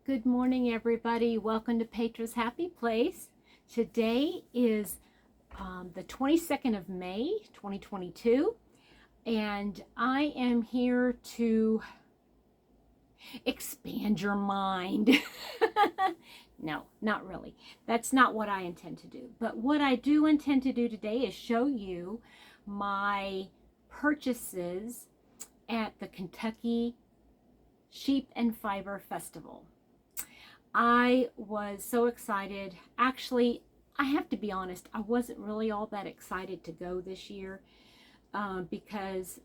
Good morning, everybody. Welcome to Petra's Happy Place. Today is the 22nd of May, 2022, and I am here to expand your mind. No, not really. That's not what I intend to do. But what I do intend to do today is show you my purchases at the Kentucky Sheep and Fiber Festival. I was so excited. Actually, I have to be honest, I wasn't really all that excited to go this year because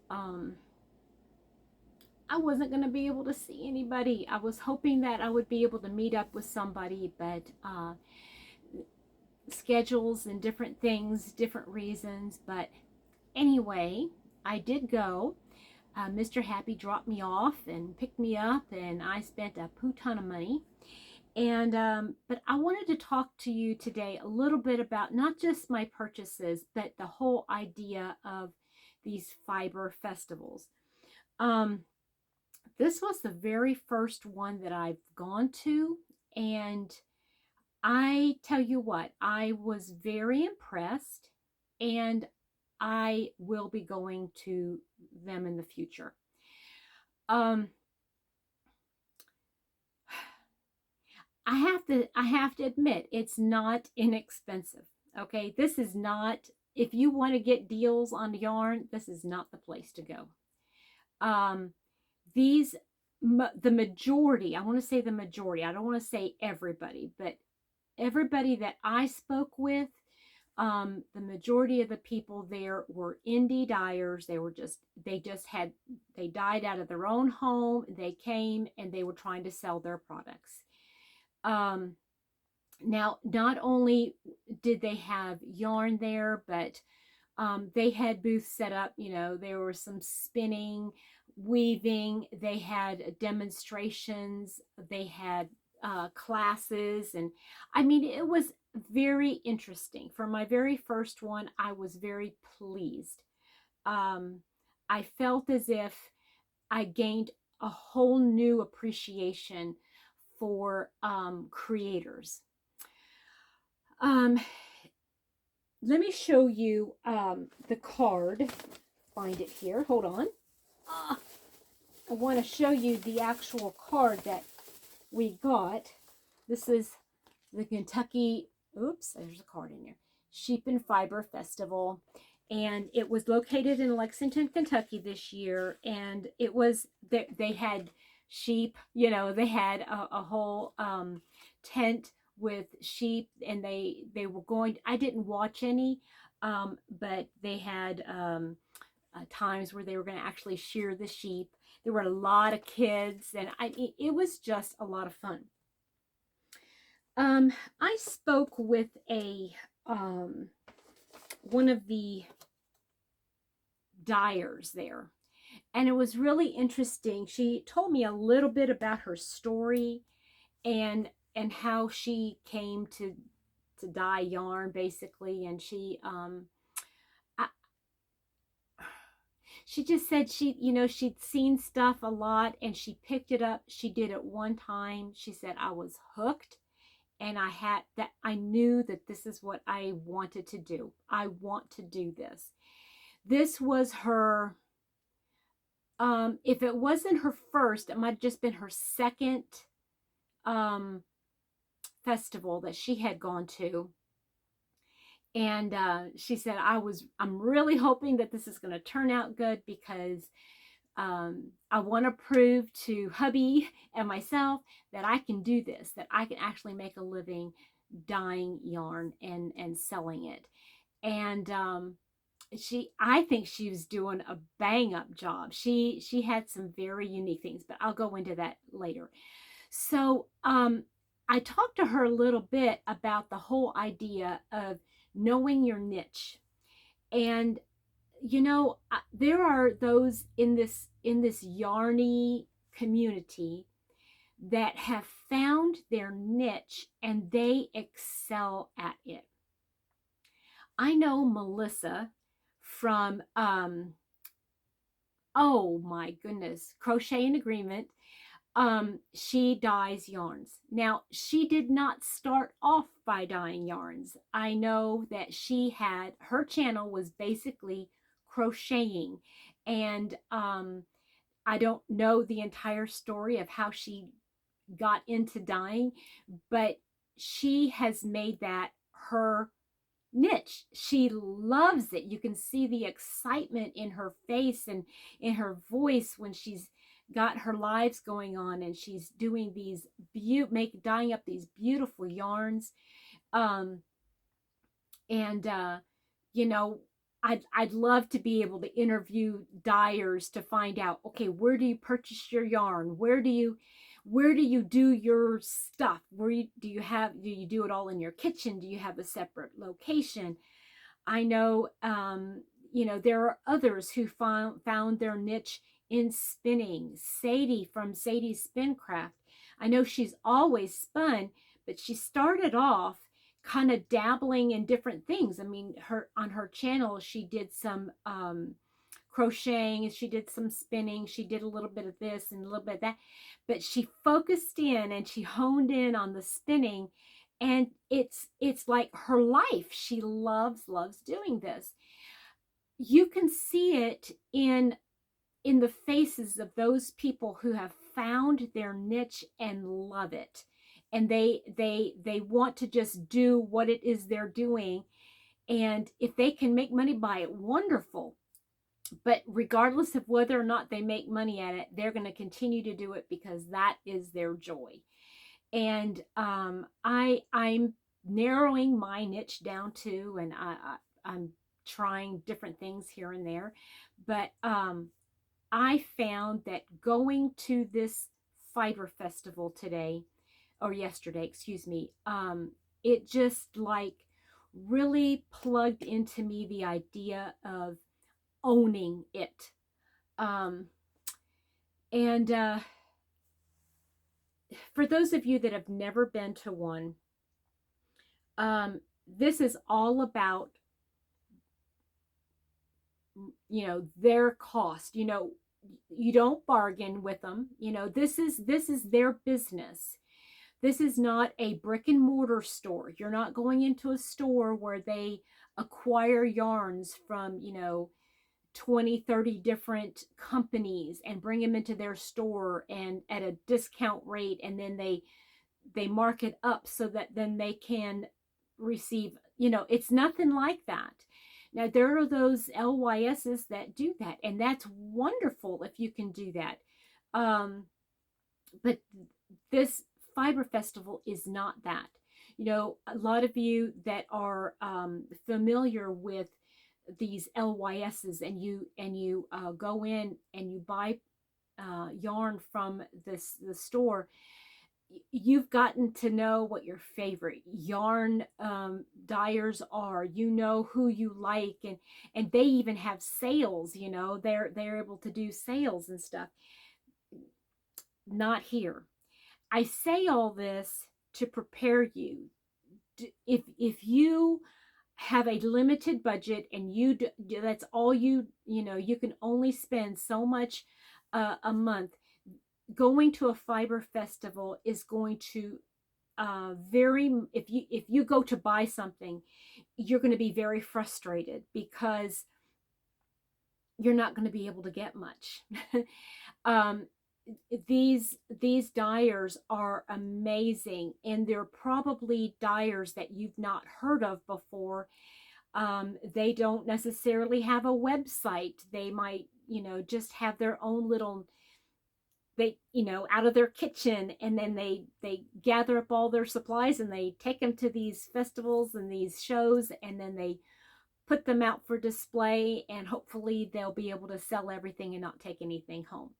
I wasn't going to be able to see anybody. I was hoping that I would be able to meet up with somebody, but schedules and different things, different reasons. But anyway, I did go. Mr. Happy dropped me off and picked me up, and I spent a poo ton of money. And but I wanted to talk to you today a little bit about not just my purchases, but the whole idea of these fiber festivals. This was the very first one that I've gone to, and I tell you what, I was very impressed, and I will be going to them in the future. I have to admit, it's not inexpensive. Okay, this is not, if you want to get deals on yarn, this is not the place to go. The majority, I want to say the majority, I don't want to say everybody, but everybody that I spoke with, the majority of the people there were indie dyers. They died out of their own home. They came and they were trying to sell their products. Now, not only did they have yarn there, but they had booths set up. You know, there was some spinning, weaving. They had demonstrations. They had classes. And I mean, it was very interesting. For my very first one, I was very pleased. I felt as if I gained a whole new appreciation for creators. Let me show you the card. Find it here. Hold on. I want to show you the actual card that we got. This is the Kentucky, oops, there's a card in there, Sheep and Fiber Festival. And it was located in Lexington, Kentucky this year. And it was, they had sheep, you know, they had a whole tent with sheep, and they were going, I didn't watch any, but they had times where they were going to actually shear the sheep. There were a lot of kids, and it was just a lot of fun. I spoke with one of the dyers there, and it was really interesting. She told me a little bit about her story and how she came to dye yarn, basically. And she just said she'd seen stuff a lot, and she picked it up. She did it one time. She said, I was hooked, and I knew that this is what I wanted to do. I want to do this. This was her, if it wasn't her first, it might have just been her second festival that she had gone to. And she said, I'm really hoping that this is going to turn out good, because I want to prove to hubby and myself that I can do this, that I can actually make a living dyeing yarn and selling it. And I think she was doing a bang up job. She had some very unique things, but I'll go into that later. So I talked to her a little bit about the whole idea of knowing your niche. And you know, there are those in this yarny community that have found their niche and they excel at it. I know Melissa from oh my goodness, Crochet in Agreement. she dyes yarns. Now, she did not start off by dyeing yarns. I know that she had, her channel was basically crocheting. And I don't know the entire story of how she got into dyeing, but she has made that her niche. She loves it. You can see the excitement in her face and in her voice when she's got her lives going on and she's doing these dyeing up these beautiful yarns. Um, and you know, I'd love to be able to interview dyers to find out, okay, where do you purchase your yarn? Where do you do your stuff? Do you do it all in your kitchen? Do you have a separate location? I know, there are others who found their niche in spinning. Sadie from Sadie's Spincraft. I know she's always spun, but she started off kind of dabbling in different things. I mean, on her channel, she did some crocheting, she did some spinning, she did a little bit of this and a little bit of that, but she focused in and she honed in on the spinning, and it's like her life. She loves doing this. You can see it in the faces of those people who have found their niche and love it, and they want to just do what it is they're doing, and if they can make money by it, wonderful. But regardless of whether or not they make money at it, they're going to continue to do it because that is their joy. And I'm narrowing my niche down too, and I'm trying different things here and there. But I found that going to this fiber festival today, or yesterday, excuse me, it just like really plugged into me the idea of owning it. And for those of you that have never been to one, this is all about, their cost. You don't bargain with them. This is their business. This is not a brick and mortar store. You're not going into a store where they acquire yarns from, 20, 30 different companies and bring them into their store and at a discount rate, and then they mark it up so that then they can receive, it's nothing like that. Now, there are those LYSs that do that, and that's wonderful if you can do that. But this Fiber Festival is not that. A lot of you that are familiar with these LYSs, and you go in and you buy yarn from the store, you've gotten to know what your favorite yarn dyers are. Who you like, and they even have sales. They're able to do sales and stuff. Not here. I say all this to prepare you. If you have a limited budget and that's all you can only spend so much a month, going to a fiber festival is going to if you go to buy something, you're going to be very frustrated because you're not going to be able to get much. These dyers are amazing, and they're probably dyers that you've not heard of before. They don't necessarily have a website. They might, just have their own little, out of their kitchen, and then they gather up all their supplies and they take them to these festivals and these shows, and then they put them out for display, and hopefully they'll be able to sell everything and not take anything home.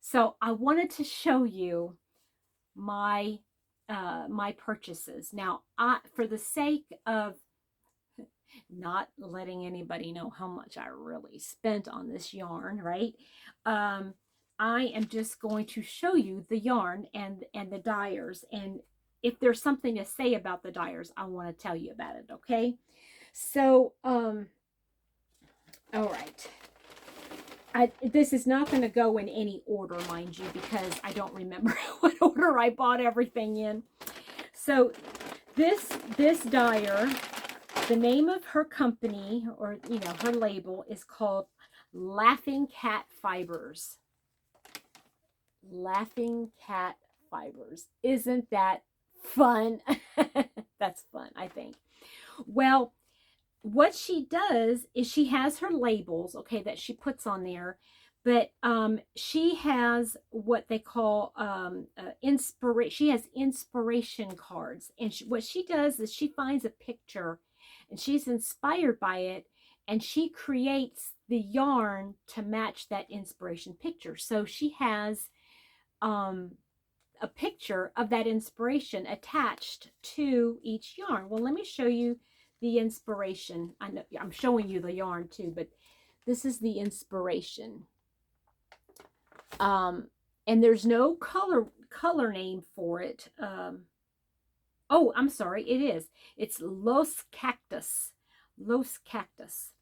So I wanted to show you my purchases. Now, for the sake of not letting anybody know how much I really spent on this yarn, right? I am just going to show you the yarn and the dyers, and if there's something to say about the dyers, I want to tell you about it, okay? So, all right. This is not going to go in any order, mind you, because I don't remember what order I bought everything in. So this dyer, the name of her company, or her label, is called Laughing Cat Fibers. Laughing Cat Fibers. Isn't that fun? That's fun, I think. Well, what she does is she has her labels, okay, that she puts on there, but she has what they call inspiration. She has inspiration cards, and what she does is she finds a picture, and she's inspired by it, and she creates the yarn to match that inspiration picture. So she has a picture of that inspiration attached to each yarn. Well, let me show you the inspiration. I know I'm showing you the yarn too, but this is the inspiration. And there's no color name for it. Oh, I'm sorry, it is. It's Los Cactus. Los Cactus.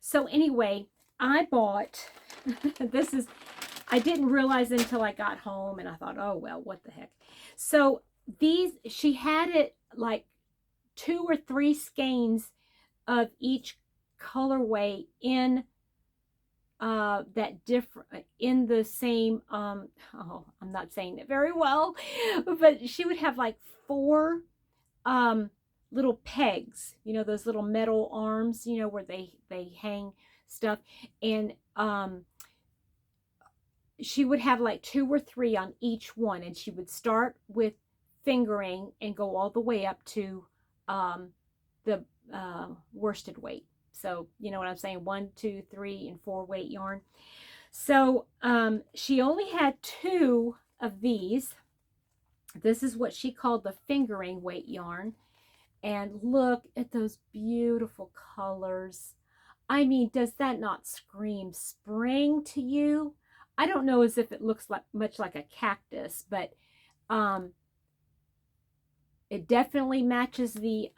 So anyway, I bought this is, I didn't realize it until I got home, and I thought, oh well, what the heck. So these, she had it like 2 or 3 skeins of each colorway in that different, in the same oh, I'm not saying it very well, but she would have like 4 little pegs, those little metal arms, where they hang stuff, and she would have like 2 or 3 on each one, and she would start with fingering and go all the way up to the worsted weight. So you know what I'm saying, 1, 2, 3, and 4 weight yarn. So she only had 2 of these. This is what she called the fingering weight yarn, and look at those beautiful colors. I mean, does that not scream spring to you? I don't know as if it looks like much like a cactus, but it definitely matches the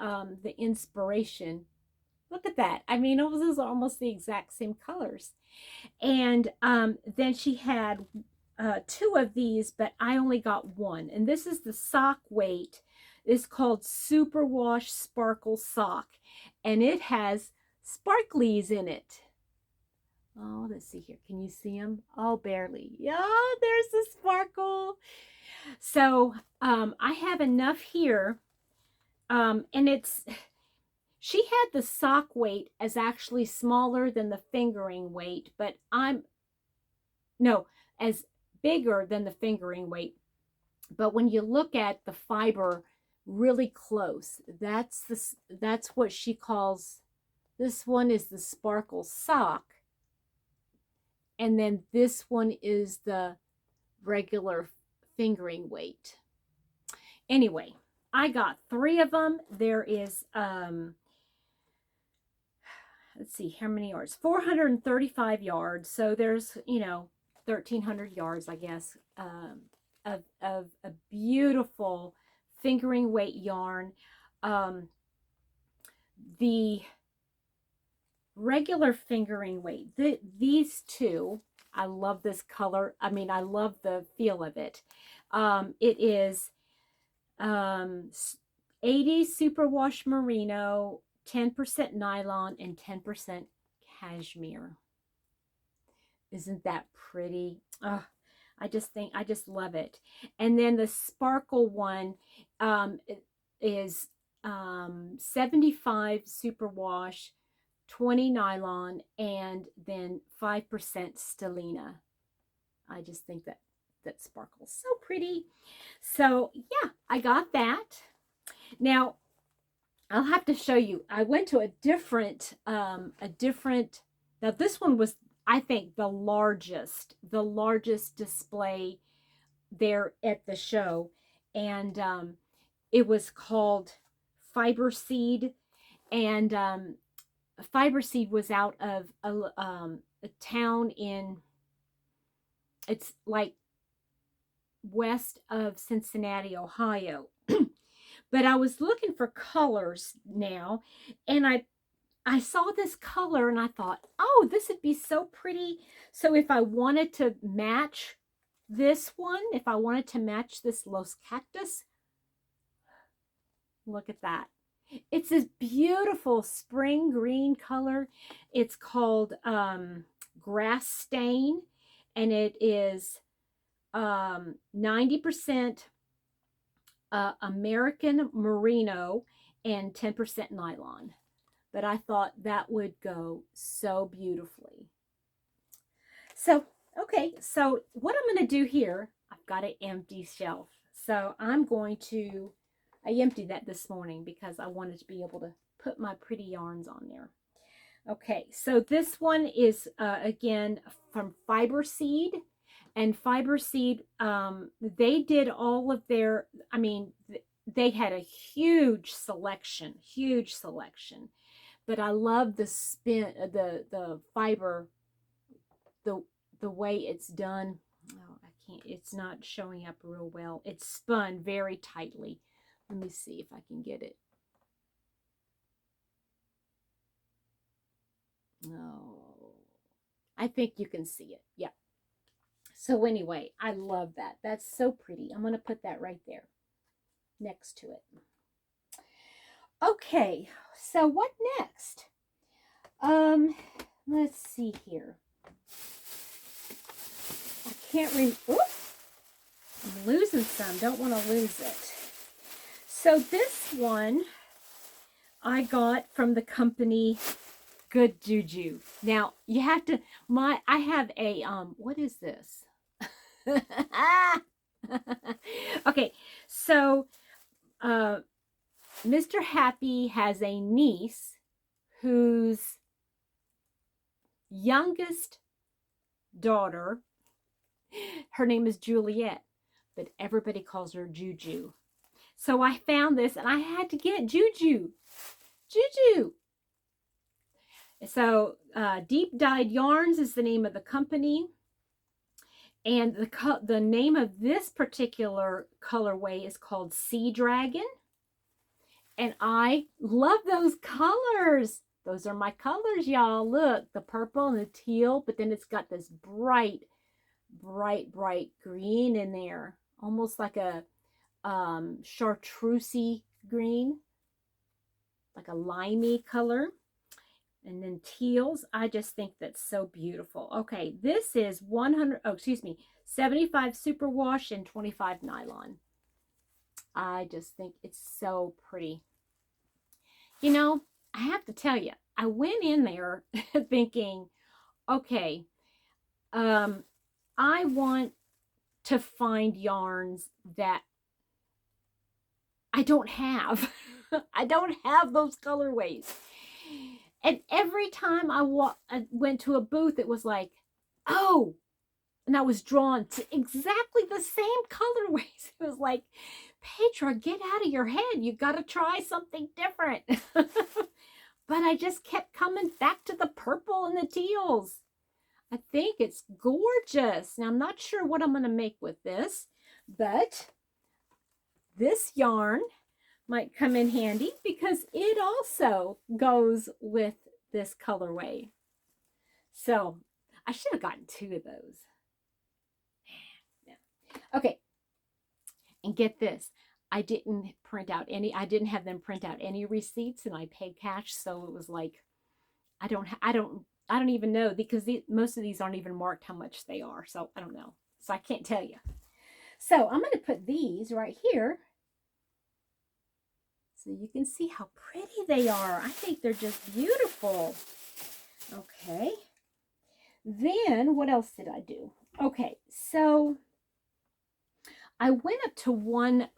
inspiration. Look at that. I mean, those are almost the exact same colors. And then she had 2 of these, but I only got 1. And this is the sock weight. It's called Superwash Sparkle Sock, and it has sparklies in it. Oh, let's see here. Can you see them? Oh, barely. Yeah, there's the sparkle. So I have enough here, and she had the sock weight as actually smaller than the fingering weight, but as bigger than the fingering weight. But when you look at the fiber really close, that's what she calls, this one is the sparkle sock, and then this one is the regular fingering weight. Anyway, I got 3 of them. There is let's see, how many yards? 435 yards. So there's 1,300 yards, I guess, of a beautiful fingering weight yarn. The regular fingering weight, these 2, I love this color. I mean, I love the feel of it. It is 80 Superwash Merino, 10% nylon, and 10% cashmere. Isn't that pretty? Oh, I just love it. And then the sparkle one is 75 Superwash, 20 nylon, and then 5% stellina. I just think that sparkles so pretty. So yeah, I got that. Now I'll have to show you. I went to a different, now this one was, I think, the largest display there at the show. And it was called Fiber Seed. And Fiber Seed was out of a town in, it's like west of Cincinnati, Ohio. But I was looking for colors now, and I I saw this color and I thought, oh, this would be so pretty. So if I wanted to match this one, if I wanted to match this Los Cactus, look at that. It's this beautiful spring green color. It's called Grass Stain, and it is 90% American Merino and 10% nylon. But I thought that would go so beautifully. So, okay, so what I'm going to do here, I've got an empty shelf. So I'm going to, I emptied that this morning because I wanted to be able to put my pretty yarns on there. Okay, so this one is, again, from Fiber Seed. And Fiber Seed, they did all of their, I mean, they had a huge selection. But I love the spin, the fiber, the way it's done. Oh, I can't, it's not showing up real well. It's spun very tightly. Let me see if I can get it. Oh, I think you can see it. Yeah. So anyway, I love that. That's so pretty. I'm going to put that right there next to it. Okay, so what next? Let's see here. I can't I'm losing some. Don't want to lose it. So this one I got from the company Good Juju. Now, you have to, I have a, what is this? Okay, so, Mr. Happy has a niece whose youngest daughter, her name is Juliet, but everybody calls her Juju. So I found this and I had to get Juju. So Deep Dyed Yarns is the name of the company. And the name of this particular colorway is called Sea Dragon. And I love those colors. Those are my colors, y'all. Look, the purple and the teal, but then it's got this bright green in there. Almost like a chartreusey green. Like a limey color. And then teals. I just think that's so beautiful. Okay, this is 75 superwash and 25 nylon. I just think it's so pretty. You know, I have to tell you, I went in there thinking, okay, I want to find yarns that I don't have. I don't have those colorways. And every time I went to a booth, it was like, oh, and I was drawn to exactly the same colorways. It was like, Petra, get out of your head. You got to try something different. But I just kept coming back to the purple and the teals. I think it's gorgeous. Now, I'm not sure what I'm going to make with this, but this yarn might come in handy because it also goes with this colorway. So I should have gotten 2 of those. Yeah. Okay. And get this. I didn't have them print out any receipts, and I paid cash. So it was like, I don't even know, because most of these aren't even marked how much they are. So I don't know. So I can't tell you. So I'm going to put these right here, so you can see how pretty they are. I think they're just beautiful. Okay. Then what else did I do? Okay, so I went up to one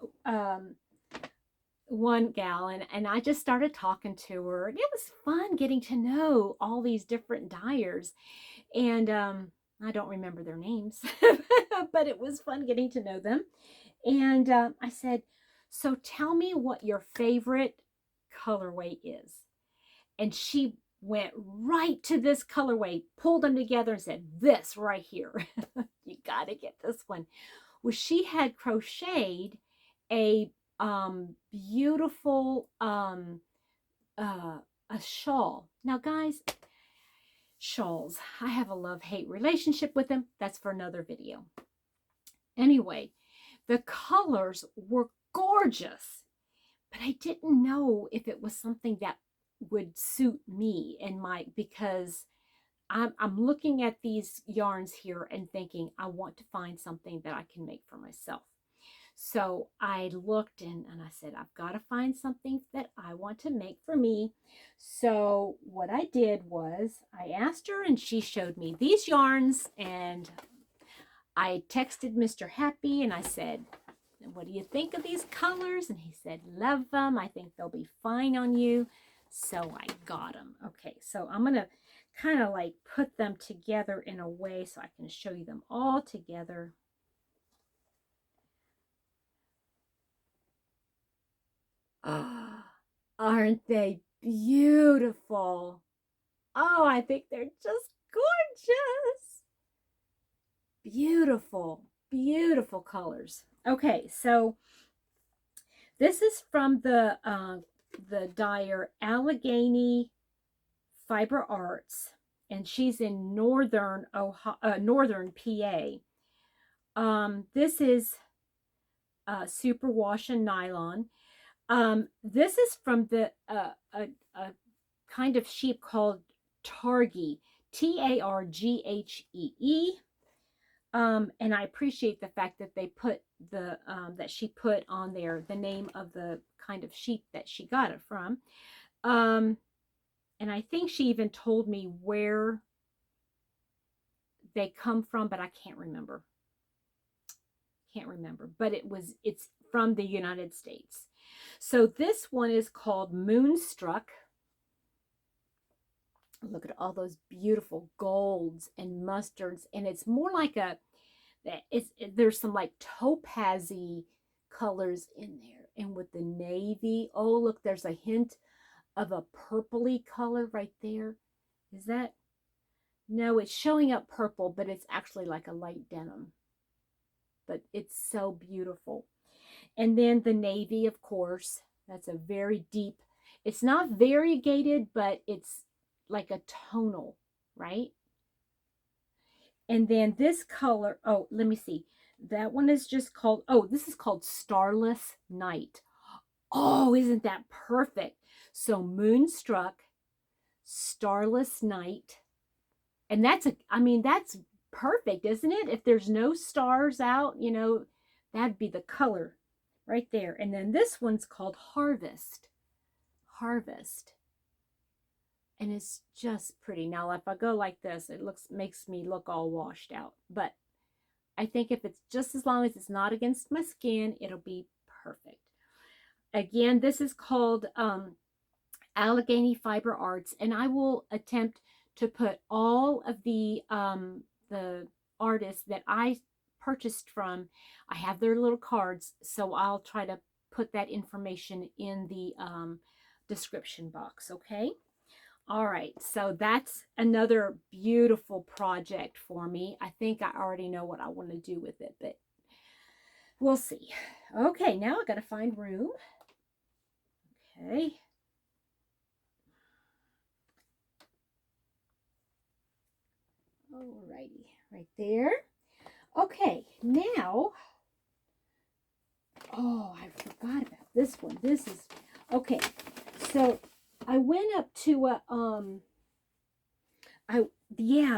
gal and I just started talking to her. And it was fun getting to know all these different dyers. And I don't remember their names, but it was fun getting to know them. And I said, so tell me what your favorite colorway is. And she went right to this colorway, pulled them together and said, this right here. You got to get this one. Well, she had crocheted a beautiful a shawl. Now, guys, shawls, I have a love-hate relationship with them. That's for another video. Anyway, the colors were gorgeous, but I didn't know if it was something that would suit me and because I'm looking at these yarns here and thinking I want to find something that I can make for myself. So I looked and I said, I've got to find something that I want to make for me. So what I did was I asked her and she showed me these yarns, and I texted Mr. Happy and I said, what do you think of these colors? And he said, love them. I think they'll be fine on you. So I got them. Okay, so I'm going to kind of like put them together in a way so I can show you them all together. Oh, aren't they beautiful? Oh, I think they're just gorgeous. Beautiful, beautiful colors. Okay, so this is from the dyer Allegheny Fiber Arts, and she's in northern PA. This is Superwash and nylon. This is from the a kind of sheep called Targhee, Targhee. And I appreciate the fact that they put the that she put on there the name of the kind of sheep that she got it from. And I think she even told me where they come from, but I can't remember. But it's from the United States. So this one is called Moonstruck. Look at all those beautiful golds and mustards, and it's more like there's some like topaz-y colors in there, and with the navy. Oh, look, there's a hint of a purpley color right there. Is that? No, it's showing up purple, but it's actually like a light denim. But it's so beautiful. And then the navy, of course, that's a very deep, it's not variegated, but it's like a tonal, right? And then this color, oh, let me see. That one is just called, oh, this is called Starless Night. Oh, isn't that perfect? So Moonstruck, Starless Night. And that's perfect, isn't it? If there's no stars out, you know, that'd be the color right there. And then this one's called Harvest. And it's just pretty. Now, if I go like this, it makes me look all washed out. But I think if it's just as long as it's not against my skin, it'll be perfect. Again, this is called Allegheny Fiber Arts, and I will attempt to put all of the artists that I purchased from. I have their little cards, so I'll try to put that information in the description box, okay? All right, so that's another beautiful project for me. I think I already know what I want to do with it, but we'll see. Okay, now I got to find room. Okay. Alrighty, right there. Okay, now, oh, I forgot about this one. This is, okay, so I went up to a,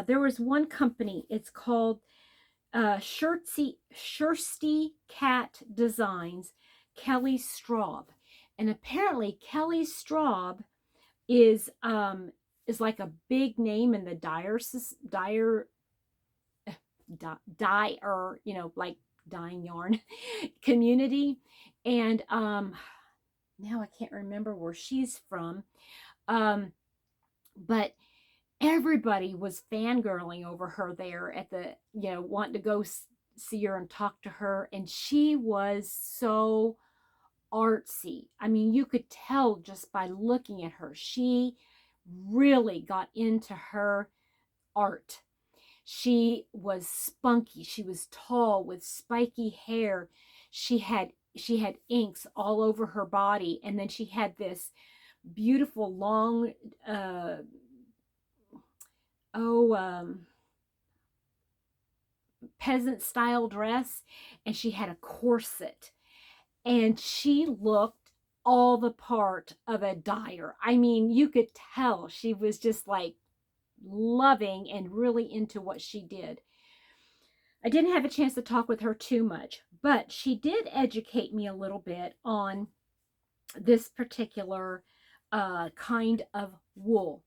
there was one company. It's called Shirsty Cat Designs, Kelly Straub. And apparently Kelly Straub is like a big name in the dyer, you know, like dyeing yarn community. And now I can't remember where she's from. But everybody was fangirling over her there at the, you know, wanting to go see her and talk to her. And she was so artsy. I mean, you could tell just by looking at her. She really got into her art. She was spunky. She was tall with spiky hair. She had inks all over her body, and then she had this beautiful long, peasant style dress, and she had a corset, and she looked all the part of a dyer. I mean, you could tell she was just like loving and really into what she did. I didn't have a chance to talk with her too much, but she did educate me a little bit on this particular kind of wool.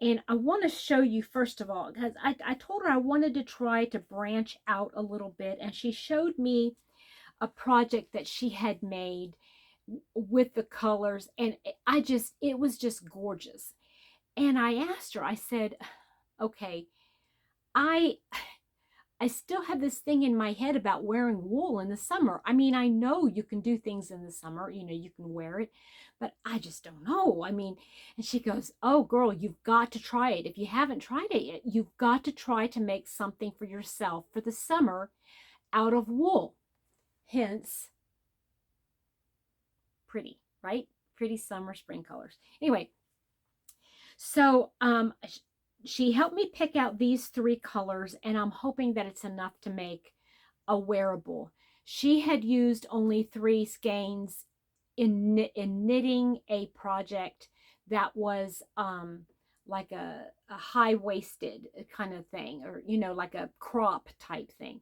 And I want to show you, first of all, because I told her I wanted to try to branch out a little bit, and she showed me a project that she had made with the colors, and it was just gorgeous. And I asked her, I said, okay, I I still have this thing in my head about wearing wool in the summer. I mean, I know you can do things in the summer, you know, you can wear it, but I just don't know. I mean, and she goes, oh, girl, you've got to try it. If you haven't tried it yet, you've got to try to make something for yourself for the summer out of wool. Hence, pretty, right? Pretty summer, spring colors. Anyway, so she helped me pick out these 3 colors, and I'm hoping that it's enough to make a wearable. She had used only 3 skeins in knitting a project that was like a high-waisted kind of thing, or, you know, like a crop type thing.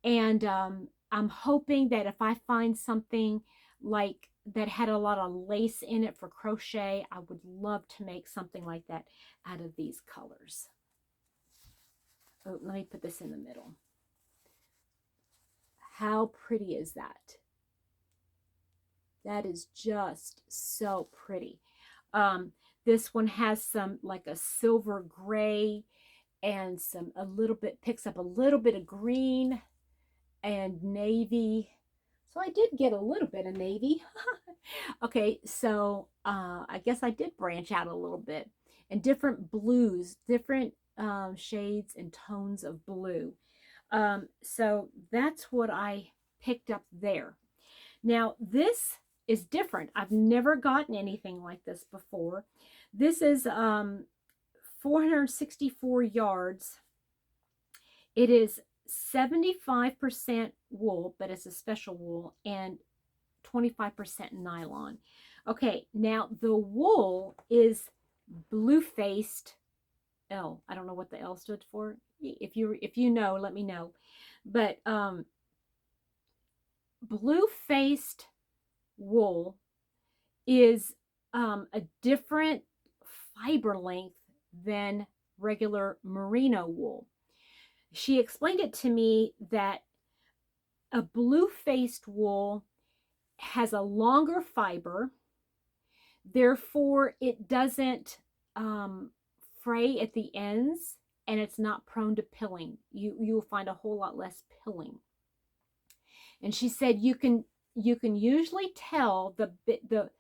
And I'm hoping that if I find something like that had a lot of lace in it for crochet, I would love to make something like that out of these colors. Oh, let me put this in the middle. How pretty is that? That is just so pretty. This one has some like a silver gray and a little bit, picks up a little bit of green and navy. So I did get a little bit of navy. Okay, so I guess I did branch out a little bit, and different blues, different shades and tones of blue. So that's what I picked up there. Now this is different. I've never gotten anything like this before. This is 464 yards. It is 75% wool, but it's a special wool, and 25% nylon. Okay, now the wool is blue-faced L. I don't know what the L stood for. If you know, let me know. But blue-faced wool is a different fiber length than regular merino wool. She explained it to me that a blue-faced wool has a longer fiber, therefore it doesn't fray at the ends, and it's not prone to pilling. You'll find a whole lot less pilling. And she said you can usually tell the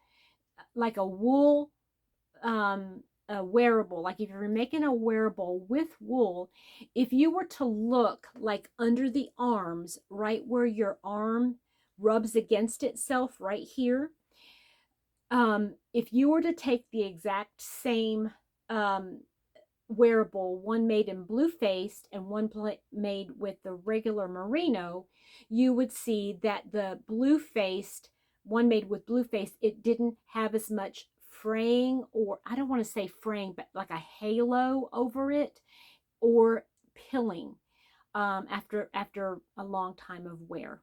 like a wool a wearable, like if you're making a wearable with wool, if you were to look like under the arms, right where your arm rubs against itself right here, if you were to take the exact same wearable, one made in blue-faced and one made with the regular merino, you would see that the blue-faced, one made with blue-faced, it didn't have as much fraying, or I don't want to say fraying, but like a halo over it, or pilling after a long time of wear.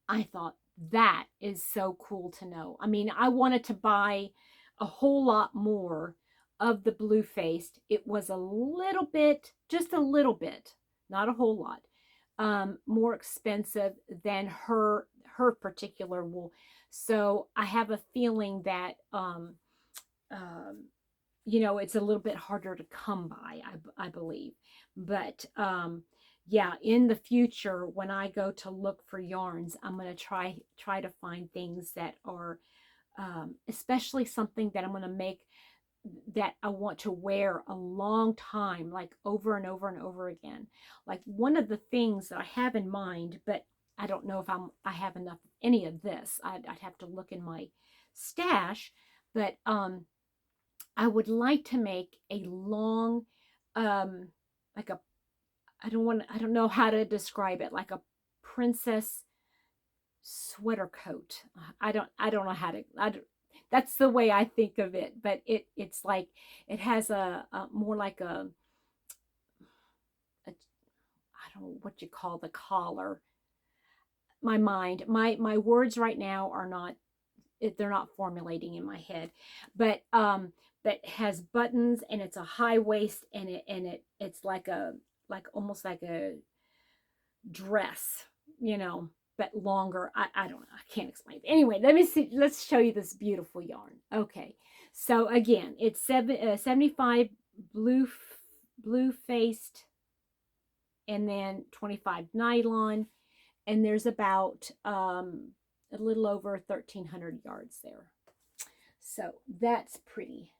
I thought that is so cool to know. I mean, I wanted to buy a whole lot more of the blue-faced. It was a little bit, just a little bit, not a whole lot, more expensive than her particular wool. So I have a feeling that, you know, it's a little bit harder to come by, I believe. But yeah, in the future, when I go to look for yarns, I'm going to try to find things that are, especially something that I'm going to make that I want to wear a long time, like over and over and over again. Like one of the things that I have in mind, but I don't know if I have enough of any of this. I'd have to look in my stash, But I would like to make a long, like a, I don't know how to describe it, like a princess sweater coat. I don't know how to, that's the way I think of it, but it's like, it has a more like a, I don't know what you call the collar. My words right now are not, they're not formulating in my head, but that has buttons, and it's a high waist, and it's like almost like a dress, you know, but longer. I don't know, I can't explain it. Anyway, let me see, let's show you this beautiful yarn. Okay, so again, it's 75 blue faced, and then 25 nylon, and there's about a little over 1,300 yards there. So that's pretty.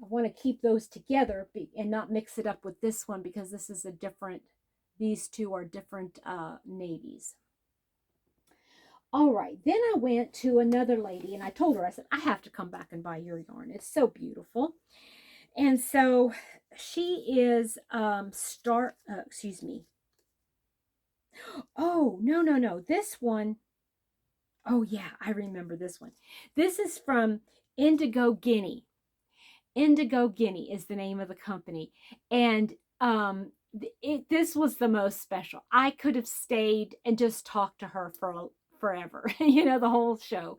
I want to keep those together and not mix it up with this one, because this is a different, these two are different navies. All right, then I went to another lady, and I told her, I said, I have to come back and buy your yarn. It's so beautiful. And so she is excuse me. Oh, no. This one, oh yeah, I remember this one. This is from Indigo, Guinea. Indigo, Guinea is the name of the company. And this was the most special. I could have stayed and just talked to her for forever, you know, the whole show.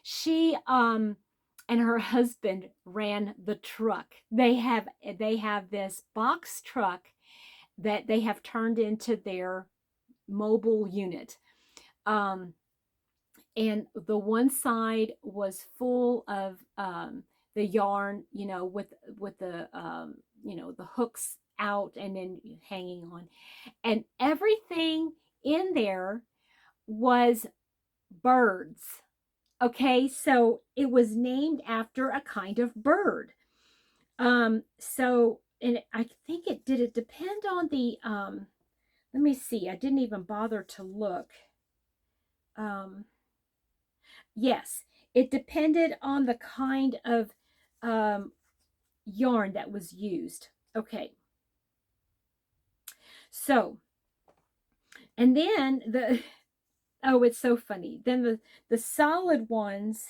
She and her husband ran the truck. They have this box truck that they have turned into their mobile unit. And the one side was full of the yarn, you know, with the you know, the hooks out and then hanging on, and everything in there was birds. Okay, so it was named after a kind of bird. So, and I think did it depend on the let me see, I didn't even bother to look. Yes, it depended on the kind of yarn that was used. Okay. So, and then oh, it's so funny. Then the solid ones,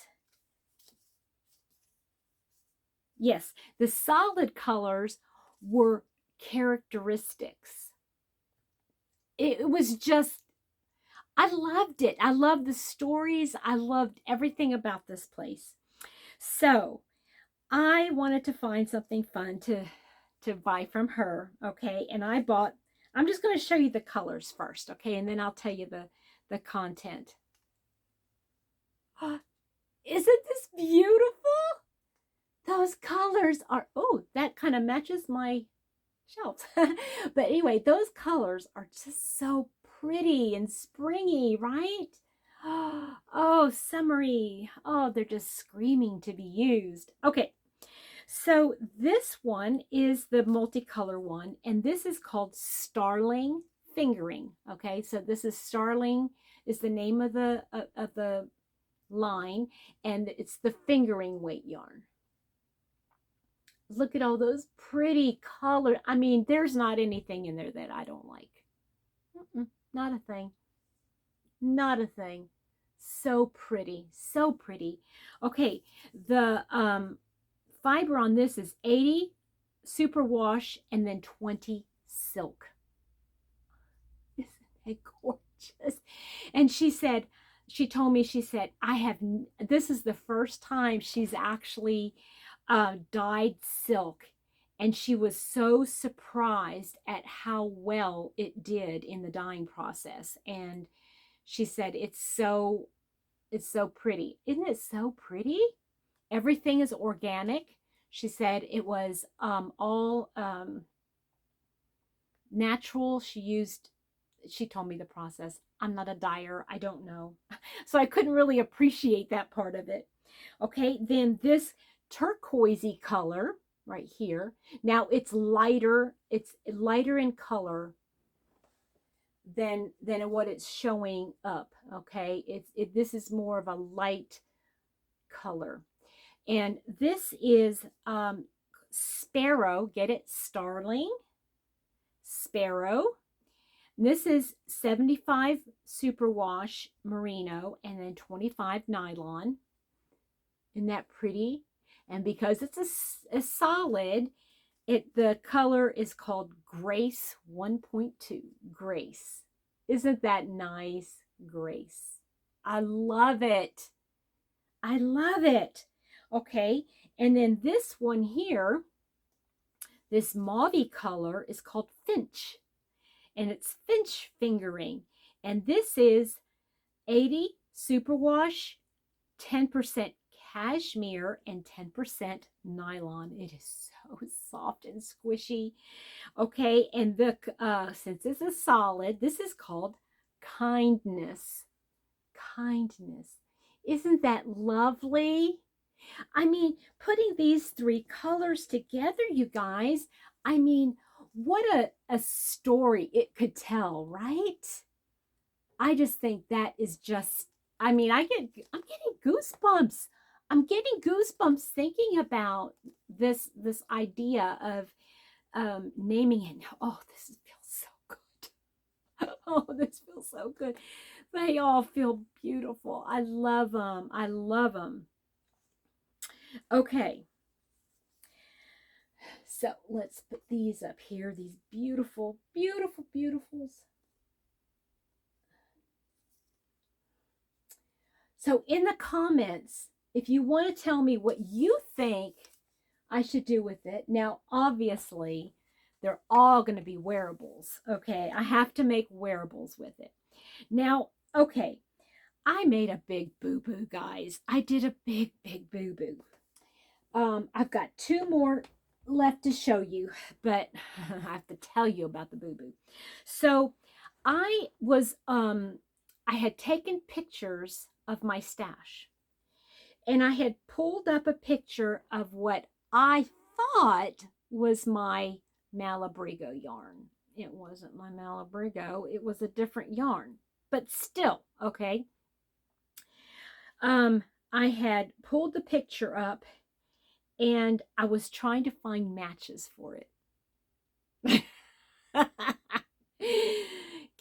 yes, the solid colors were characteristics. It was just, I loved it. I loved the stories. I loved everything about this place. So I wanted to find something fun to buy from her. Okay. And I bought, I'm just going to show you the colors first. Okay. And then I'll tell you the content. Isn't this beautiful? Those colors are, oh, that kind of matches my shelves. But anyway, those colors are just so pretty and springy, right? Oh, summery. Oh, they're just screaming to be used. Okay, so this one is the multicolor one, and this is called Starling Fingering. Okay, so this is Starling is the name of the line, and it's the fingering weight yarn. Look at all those pretty colors. I mean, there's not anything in there that I don't like. Not a thing. Not a thing. So pretty. So pretty. Okay, the fiber on this is 80 superwash and then 20 silk. Isn't it gorgeous? And she said, she told me, she said, this is the first time she's actually dyed silk, and she was so surprised at how well it did in the dyeing process. And she said, it's so pretty. Isn't it so pretty? Everything is organic. She said it was all natural. She told me the process. I'm not a dyer. I don't know. So I couldn't really appreciate that part of it. Okay, then this turquoisey color right here. Now it's lighter in color than what it's showing up. Okay, this is more of a light color. And this is Sparrow. Get it? Starling. Sparrow. This is 75 Superwash Merino and then 25 nylon. Isn't that pretty? And because it's a solid, the color is called Grace 1.2. Grace. Isn't that nice? Grace. I love it. I love it. Okay, and then this one here, this mauve color is called Finch. And it's Finch fingering. And this is 80 Superwash, 10% cashmere, and 10% nylon. It is so soft and squishy. Okay, and since it's a solid, this is called Kindness. Kindness. Isn't that lovely? I mean, putting these three colors together, you guys, I mean, what a story it could tell, right? I just think that is just, I mean, I'm getting goosebumps. I'm getting goosebumps thinking about this idea of naming it. Oh, this feels so good. Oh, this feels so good. They all feel beautiful. I love them. I love them. Okay. So let's put these up here. These beautiful, beautiful, beautifuls. So in the comments, if you want to tell me what you think I should do with it. Now, obviously, they're all going to be wearables. Okay, I have to make wearables with it. Now, okay, I made a big boo-boo, guys. I did a big, big boo-boo. I've got two more left to show you, but I have to tell you about the boo-boo. So I had taken pictures of my stash, and I had pulled up a picture of what I thought was my Malabrigo yarn. It wasn't my Malabrigo. It was a different yarn, but still, okay. I had pulled the picture up, and I was trying to find matches for it.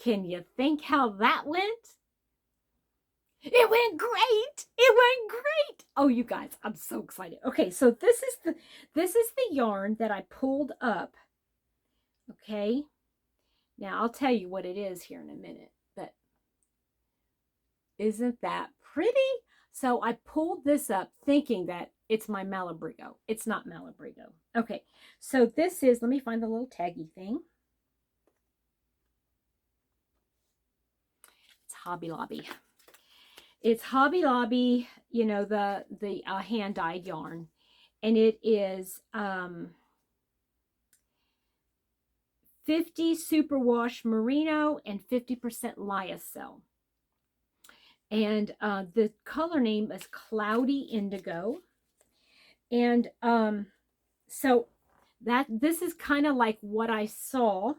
Can you think how that went? It went great. It went great. Oh, you guys, I'm so excited. Okay, so this is the yarn that I pulled up. Okay. Now, I'll tell you what it is here in a minute, but isn't that pretty? So I pulled this up thinking that it's my Malabrigo. It's not Malabrigo. Okay, so this is, let me find the little taggy thing. It's Hobby Lobby. It's Hobby Lobby, you know, the hand-dyed yarn. And it is 50 Superwash Merino and 50% Lyocell. And the color name is Cloudy Indigo. And so this is kind of like what I saw.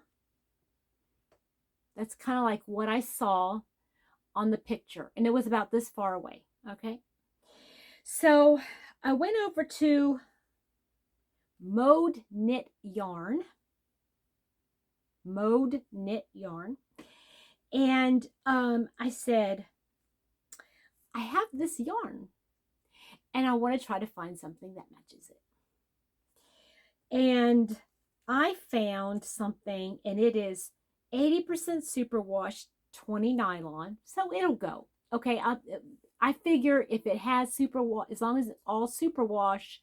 That's kind of like what I saw on the picture. And it was about this far away. Okay. So I went over to ModeKnit Yarn. ModeKnit Yarn. And I said, I have this yarn, and I want to try to find something that matches it. And I found something, and it is 80% superwash, 20 nylon, so it'll go. Okay, I figure if it has superwash, as long as it's all superwash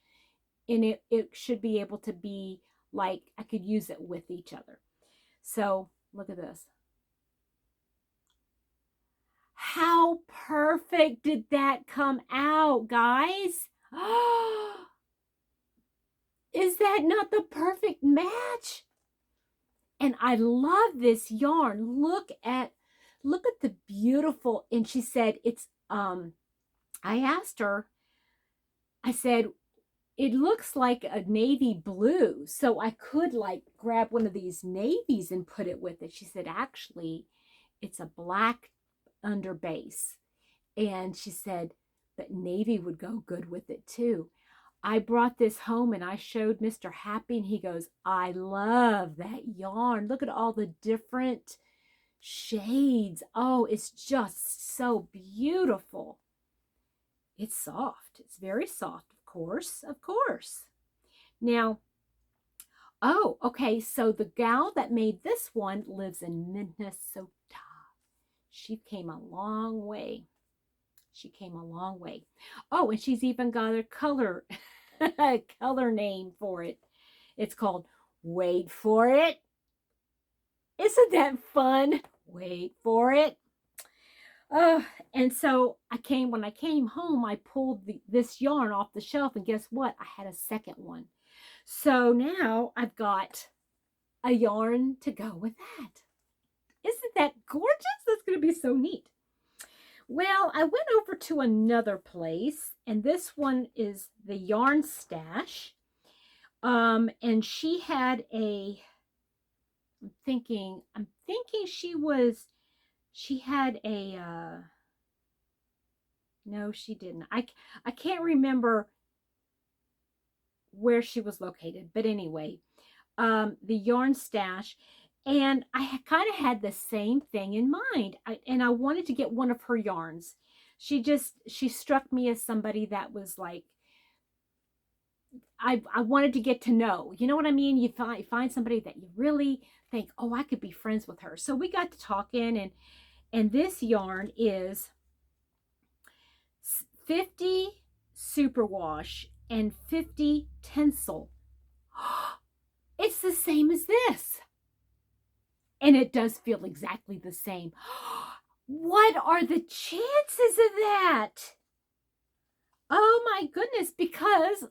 in it, it should be able to be like, I could use it with each other. So look at this. How perfect did that come out, guys? Is that not the perfect match? And I love this yarn. Look at the beautiful, and she said it's I asked her, I said, it looks like a navy blue, so I could like grab one of these navies and put it with it. She said, actually, it's a black under base. And she said, but navy would go good with it too. I brought this home and I showed Mr. Happy, and he goes, I love that yarn. Look at all the different shades. Oh, it's just so beautiful. It's soft. It's very soft, of course, of course. Now, oh, okay, so the gal that made this one lives in Minnesota. She came a long way. She came a long way. Oh, and she's even got a color, color name for it. It's called, wait for it. Isn't that fun? Wait for it. And so when I came home, I pulled this yarn off the shelf, and guess what? I had a second one. So now I've got a yarn to go with that. Isn't that gorgeous? That's going to be so neat. Well, I went over to another place, and this one is the Yarn Stash. And she had I'm thinking she had a, no, she didn't. I can't remember where she was located, but anyway, the Yarn Stash. And I kind of had the same thing in mind. And I wanted to get one of her yarns. She struck me as somebody that was like, I wanted to get to know. You know what I mean? You find somebody that you really think, oh, I could be friends with her. So we got to talking, and this yarn is 50 Superwash and 50 Tencel. It's the same as this. And it does feel exactly the same. What are the chances of that? Oh my goodness, because,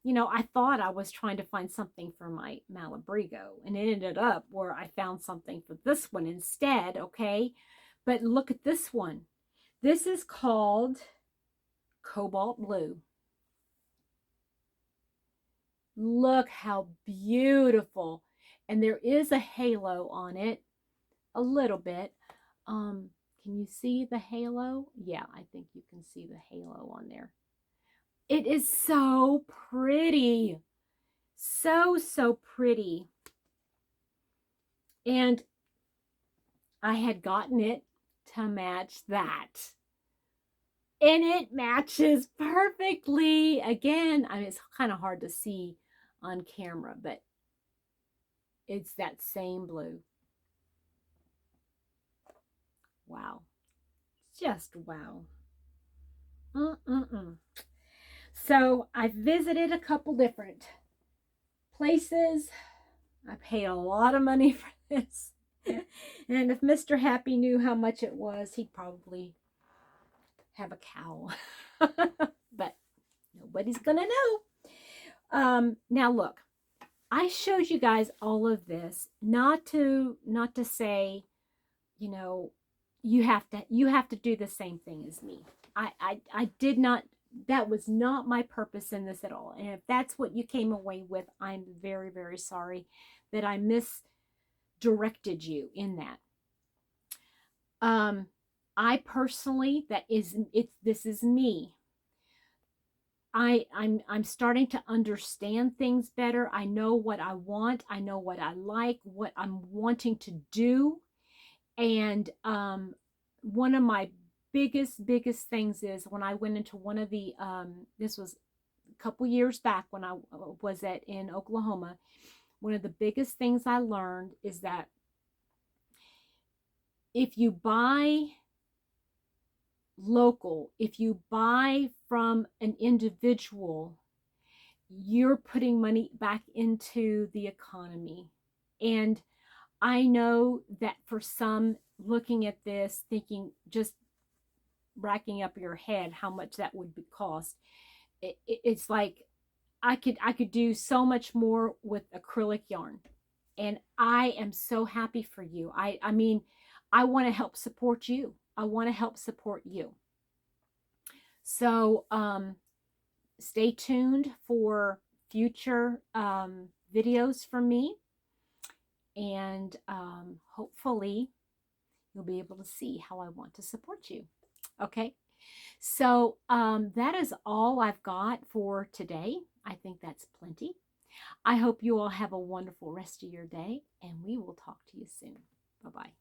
you know, I thought I was trying to find something for my Malabrigo, and it ended up where I found something for this one instead, okay? But look at this one. This is called Cobalt Blue. Look how beautiful. And there is a halo on it, a little bit. Can you see the halo? Yeah, I think you can see the halo on there. It is so pretty. So, so pretty. And I had gotten it to match that. And it matches perfectly. Again, I mean, it's kind of hard to see on camera, but it's that same blue. Wow. Just wow. So I visited a couple different places. I paid a lot of money for this. And if Mr. Happy knew how much it was, he'd probably have a cow. But nobody's gonna know. Now look, I showed you guys all of this not to say, you know, you have to do the same thing as me. I did not, that was not my purpose in this at all. And if that's what you came away with, I'm very, very sorry that I misdirected you in that. I personally, this is me. I'm starting to understand things better. I know what I want. I know what I like, what I'm wanting to do. And one of my biggest things is when I went into one of the, this was a couple years back when I was in Oklahoma, one of the biggest things I learned is that if you buy local, if you buy from an individual, you're putting money back into the economy. And I know that for some looking at this, thinking, just racking up your head how much that would cost, it's like I could do so much more with acrylic yarn. And I am so happy for you. I mean, I want to help support you. I want to help support you. So stay tuned for future videos from me. And hopefully you'll be able to see how I want to support you. Okay? So that is all I've got for today. I think that's plenty. I hope you all have a wonderful rest of your day, and we will talk to you soon. Bye-bye.